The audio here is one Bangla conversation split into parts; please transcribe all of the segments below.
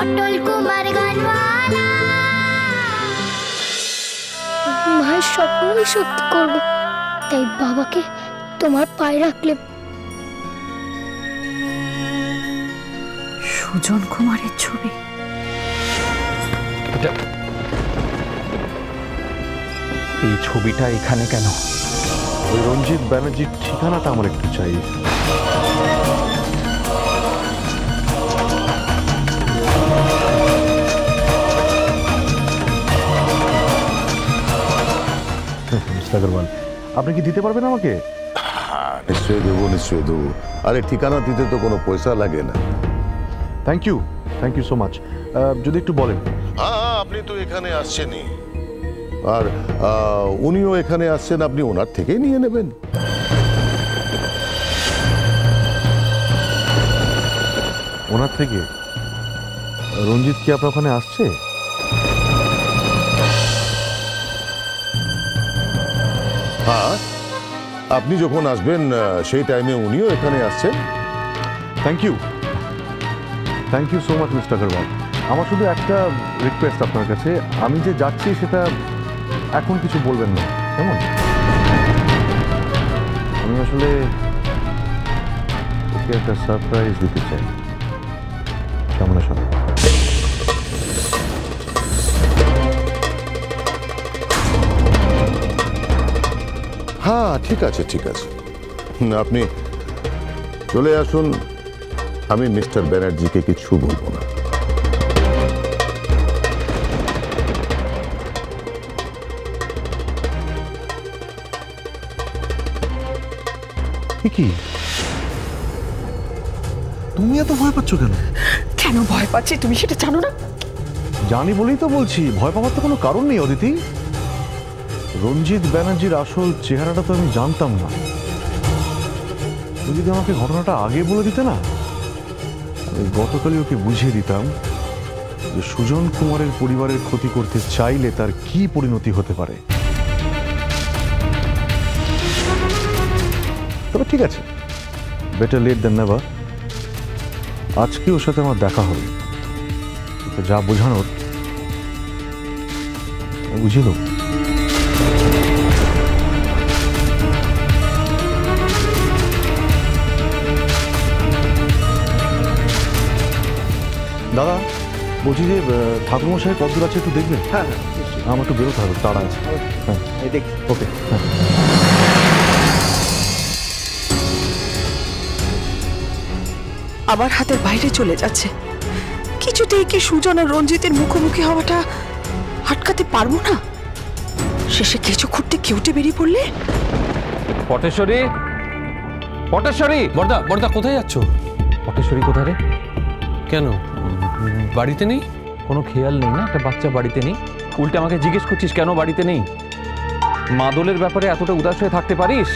পটল কুমার গানওয়ালা। মায়ের স্বপ্নই সত্যি করব, তাই বাবাকে তোমার পায়ে রাখলে। সুজন কুমারের ছবি। এই ছবিটা এখানে কেন? ওই রঞ্জিত ব্যানার্জির ঠিকানাটা আমার একটু চাই। আগরওয়াল, আপনি কি দিতে পারবেন আমাকে? নিশ্চয়ই দেবো, নিশ্চয়ই দেবো। আরে ঠিকানা দিতে তো কোনো পয়সা লাগে না। Thank you so much. যদি একটু বলেন। হ্যাঁ, আপনি তো এখানে আসছেনই, আর উনিও এখানে আসছেন, আপনি ওনার থেকেই নিয়ে নেবেন। ওনার থেকে? রঞ্জিত কি আপনার ওখানে আসছে? হ্যাঁ, আপনি যখন আসবেন সেই টাইমে উনিও এখানে আসছেন। Thank you so much mister Agarwal. আমার শুধু একটা রিকোয়েস্ট আপনার কাছে, আমি যে যাচ্ছি সেটা এখন কিছু বলবেন না, কেমন? আমি আসলে ওকে একটা সারপ্রাইজ দিতে চাই। কেমন আসলে? হ্যাঁ, ঠিক আছে, ঠিক আছে, আপনি চলে আসুন। আমি মিস্টার ব্যানার্জিকে কিছু বলবো না। কি তুমি এত ভয় পাচ্ছ কেন? কেন ভয় পাচ্ছি তুমি সেটা জানো না? জানি বলেই তো বলছি, ভয় পাওয়ার তো কোনো কারণ নেই অদিতি। রঞ্জিত ব্যানার্জির আসল চেহারাটা তো আমি জানতাম না। তুমি যদি আমাকে ঘটনাটা আগে বলে দিতে না, আমি গতকালই ওকে বুঝিয়ে দিতাম যে সুজন কুমারের পরিবারের ক্ষতি করতে চাইলে তার কি পরিণতি হতে পারে। তবে ঠিক আছে, বেটার লেট দেন নেভার। আজকে ওর সাথে আমার দেখা হবে, যা বোঝানোর বুঝিয়ে দেব। দাদা, বলছি যে ঠাকুরমশাই কতদূর আছে একটু দেখবেন? হ্যাঁ, আমার একটু বেরোতে হবে, তাড়া আছে। হ্যাঁ, ওকে। হ্যাঁ, আবার হাতের বাইরে চলে যাচ্ছে। কিছুতেই কি সুজন আর রঞ্জিতের মুখোমুখি হওয়াটা আটকাতে পারবো না? শেষে কিছু খুঁড়তে কেউটে বেরিয়ে পড়লে। পটেশ্বরী, বর্দা বর্দা কোথায় যাচ্ছ? পটেশ্বরী কোথায় রে? কেন বাড়িতে নেই? কোনো খেয়াল নেই না একটা বাচ্চা বাড়িতে নেই? উল্টে আমাকে জিজ্ঞেস করছিস কেন বাড়িতে নেই? মাদলের ব্যাপারে এতটা উদাস হয়ে থাকতে পারিস?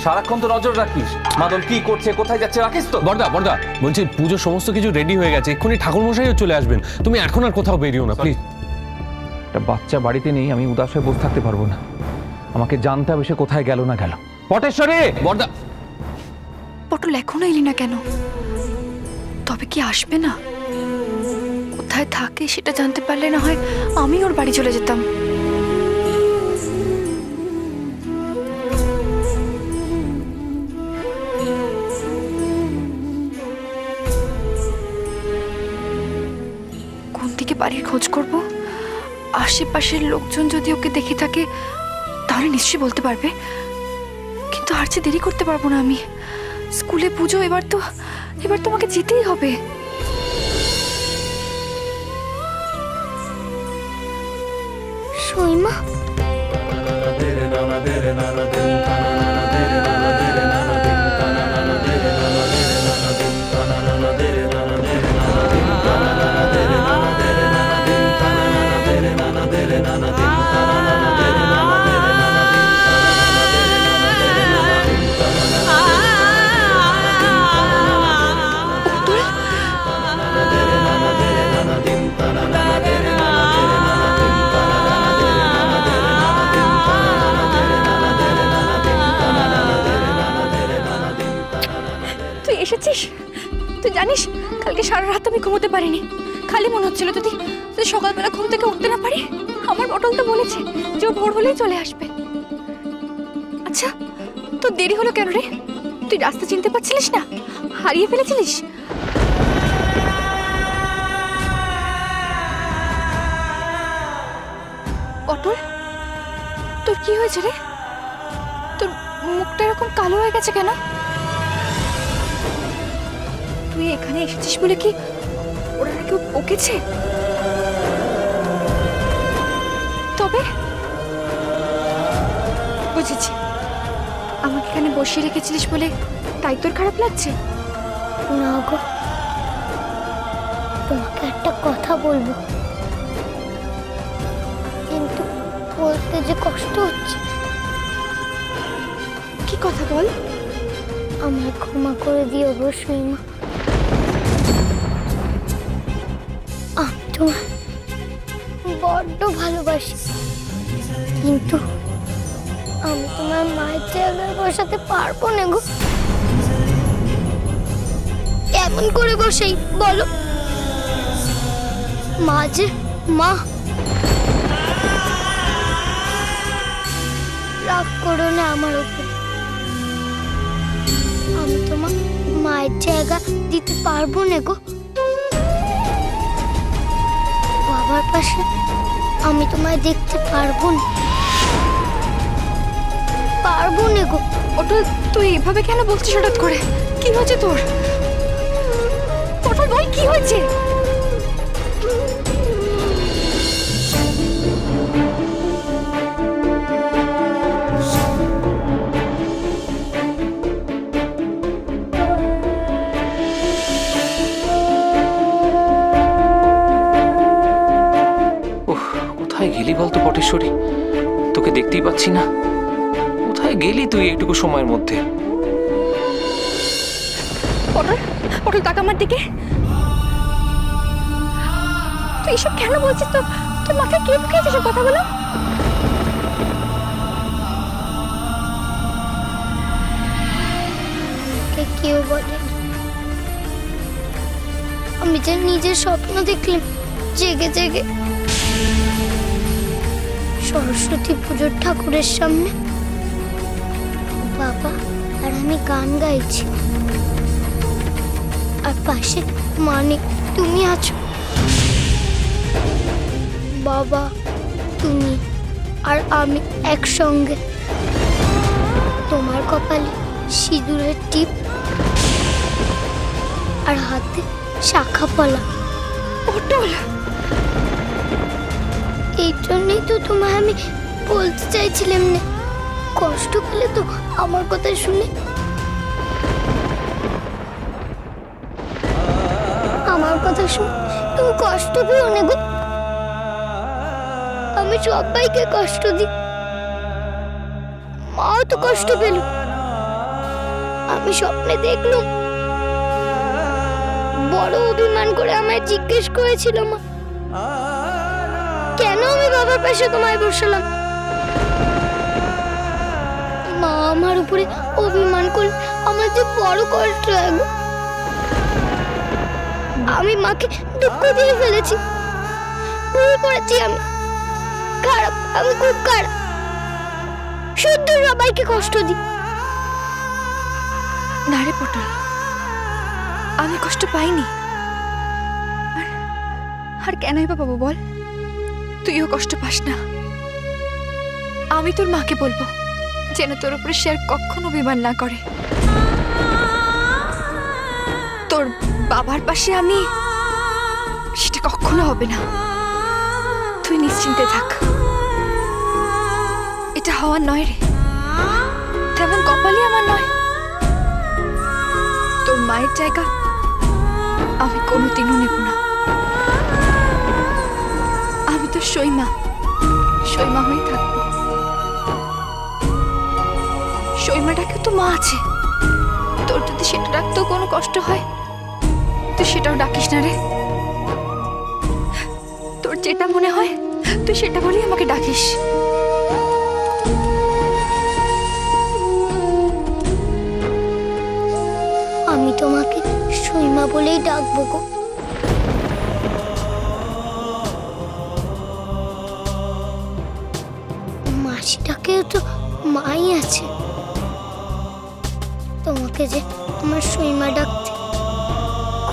সারাক্ষণ তো নজর রাখিস মাদল কি করছে, কোথায় যাচ্ছে, রাখিস তো? বর্দা বলছি পুজোর সমস্ত কিছু রেডি হয়ে গেছে, এক্ষুনি ঠাকুরমশাইও চলে আসবেন, তুমি এখন আর কোথাও বেরিও না প্লিজ। একটা বাচ্চা বাড়িতে নেই, আমি উদাস হয়ে বসে থাকতে পারবো না। আমাকে জানতে হবে সে কোথায় গেল না গেল। পটেশ্বরী! বর্দা, পটল এখনো এলি না কেন? তবে কি আসবে না? কোথায় থাকে সেটা জানতে পারলে না হয় আমি ওর বাড়ি চলে যেতাম। কোন দিকে বাড়ির খোঁজ করব? আশেপাশের লোকজন যদি ওকে দেখে থাকে তাহলে নিশ্চয়ই বলতে পারবে, কিন্তু আর যে দেরি করতে পারবো না আমি। স্কুলে পুজো, এবার তো আমাকে যেতেই হবে। সইমা, তুই এসেছিস? তুই জানিস কাল কালকে সারা রাত আমি ঘুমোতে পারিনি, খালি মনে হচ্ছিল যদি যদি সকালবেলা ঘুম থেকে উঠতে না পারি। আমার পটল তো বলেছে যে ও ভোর হলেই চলে আসবে। আচ্ছা, তো দেরি হলো কেন রে? তুই রাস্তা চিনতে পারছিলিস না? হারিয়ে ফেলেছিলিস? পটল, তোর কি হয়েছে রে? তোর মুখটা এরকম কালো হয়ে গেছে কেন? তুই এখানে এসেছিস বলে কি ওরা কেউ বকেছে? তবে বুঝেছি, আমাকে এখানে বসিয়ে রেখেছিলিস বলে তাই তোর খারাপ লাগছে? না গো, তোমাকে একটা কথা বলবো, কিন্তু বলতে যে কষ্ট হচ্ছে। কি কথা বল? আমায় ক্ষমা করে দিও গো সীমা। আমি তোমায় বড্ড ভালোবাসি, কিন্তু আমি তোমার মায়ের জায়গায় বসাতে পারবো না গো। কেমন করে বসাই বলো? মা যে মা। রাগ করো না আমার উপর, আমি তোমার মায়ের জায়গা দিতে পারবো না গো। বাবার পাশে আমি তোমায় দেখতে পারবো না, পারবো না গো। পটল, তুই এভাবে কেন বলছিস হঠাৎ করে? কি হয়েছে তোর? পটল বল, কি হয়েছে? কোথায় গেলি বলতো পটেশ্বরী? তোকে দেখতেই পাচ্ছি না। কোথায় গেলি তুই এইটুকু সময়ের মধ্যে? পটল, পটল তাকা আমার দিকে। তুই এসব কেন বলছিস? তো তোর মাথায় কে ঢুকিয়েছে সব কথাগুলো? কেউ বলে আমি যে নিজের স্বপ্ন দেখলাম জেগে জেগে সরস্বতী পুজোর ঠাকুরের সামনে। বাবা আর আমি গান গাইছি, আর পাশে মানে তুমি আছো। বাবা, তুমি আর আমি একসঙ্গে, তোমার কপালে সিঁদুরের টিপ আর হাতে শাখা পলা। পটল, এই জন্যই তো তোমায় আমি বলতে চাইছিলাম না, কষ্ট পেলে তো আমার কথা শুনে। আমার কথা শুনে তুমি কষ্ট পেও না গো। আমি সবাইকে কষ্ট দিই, মাও তো কষ্ট পেল। আমি স্বপ্নে দেখলাম বড় অভিমান করে আমায় জিজ্ঞেস করেছিল মা, কেন আমি বাবার পাশে তোমায় বসালাম। মা আমার উপরে অভিমান করলে আমার যে বড় কষ্ট হয় গো। আমি মাকে দুঃখ দিয়ে ফেলেছি, ভুল করেছি আমি, খারাপ, আমি খুব খারাপ, শুদ্ধ সবাইকে কষ্ট দিই। না রে পটল, আমি কষ্ট পাইনি। আর কেনই বা পাবো বল? তুইও কষ্ট পাস না। আমি তোর মাকে বলবো যেন তোর উপরে সে আর কখনো অভিমান না করে। তোর বাবার পাশে আমি, সেটা কখনো হবে না। তুই নিশ্চিন্তে থাক, এটা হওয়ার নয় রে, তেমন কপালই আমার নয়। তোর মায়ের জায়গা আমি কোনোদিনও নেব না। আমি তো সইমা, সইমা হয়ে থাকবো। সইমাটাকে তো মা আছে, তোর যদি সেটা ডাকতেও কোনো কষ্ট হয় তুই সেটাও ডাকিস না রে। তোর যেটা মনে হয় তুই সেটা বলেই আমাকে ডাকিস। আমি তোমাকে সীমা বলেই ডাকবো গো। মাসিটাকেও তো মাই আছে। তোমাকে যে আমার সীমা ডাকতে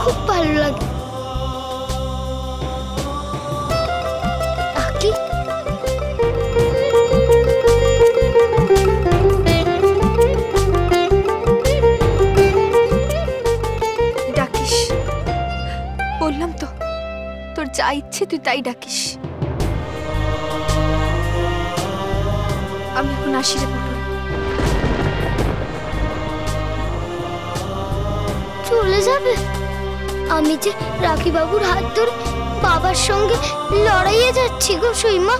খুব ভালো লাগে। ডাকি? ডাকিস, বললাম তো তোর যা ইচ্ছে তুই তাই ডাকিস। আমি এখন আসি রে পটল। চলে যাবে? আমি যে রাখি বাবুর হাত ধরে বাবার সঙ্গে লড়াইয়ে যাচ্ছি গো সীমা।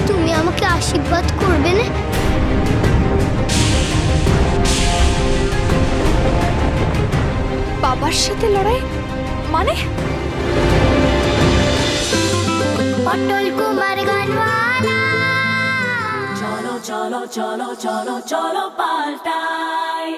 তুমি আমাকে আশীর্বাদ করবে না? বাবার সাথে লড়াই মানে? পটল কুমার গানওয়ালা। চলো চলো চলো চলো চলো পাল্টাই।